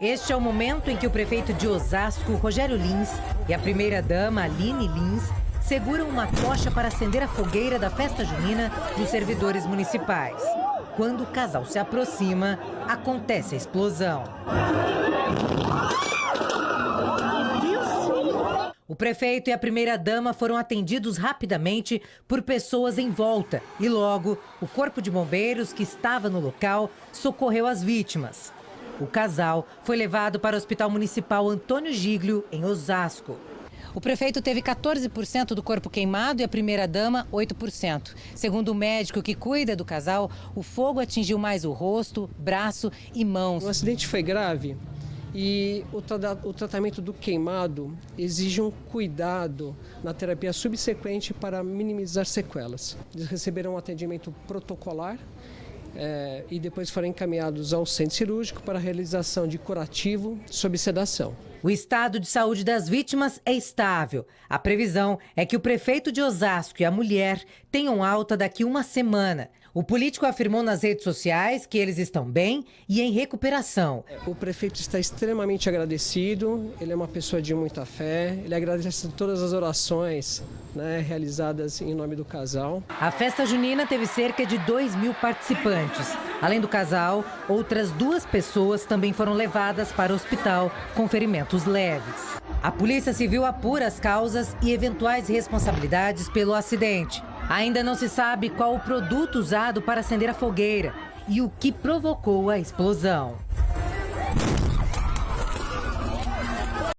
Este é o momento em que o prefeito de Osasco, Rogério Lins, e a primeira-dama, Aline Lins, seguram uma tocha para acender a fogueira da festa junina dos servidores municipais. Quando o casal se aproxima, acontece a explosão. O prefeito e a primeira-dama foram atendidos rapidamente por pessoas em volta e logo o corpo de bombeiros que estava no local socorreu as vítimas. O casal foi levado para o Hospital Municipal Antônio Giglio, em Osasco. O prefeito teve 14% do corpo queimado e a primeira-dama 8%. Segundo o médico que cuida do casal, o fogo atingiu mais o rosto, braço e mãos. O acidente foi grave e o tratamento do queimado exige um cuidado na terapia subsequente para minimizar sequelas. Eles receberam um atendimento protocolar e depois foram encaminhados ao centro cirúrgico para a realização de curativo sob sedação. O estado de saúde das vítimas é estável. A previsão é que o prefeito de Osasco e a mulher tenham alta daqui uma semana. O político afirmou nas redes sociais que eles estão bem e em recuperação. O prefeito está extremamente agradecido, ele é uma pessoa de muita fé, ele agradece todas as orações realizadas em nome do casal. A festa junina teve cerca de 2.000 participantes. Além do casal, outras 2 pessoas também foram levadas para o hospital com ferimentos leves. A Polícia Civil apura as causas e eventuais responsabilidades pelo acidente. Ainda não se sabe qual o produto usado para acender a fogueira e o que provocou a explosão.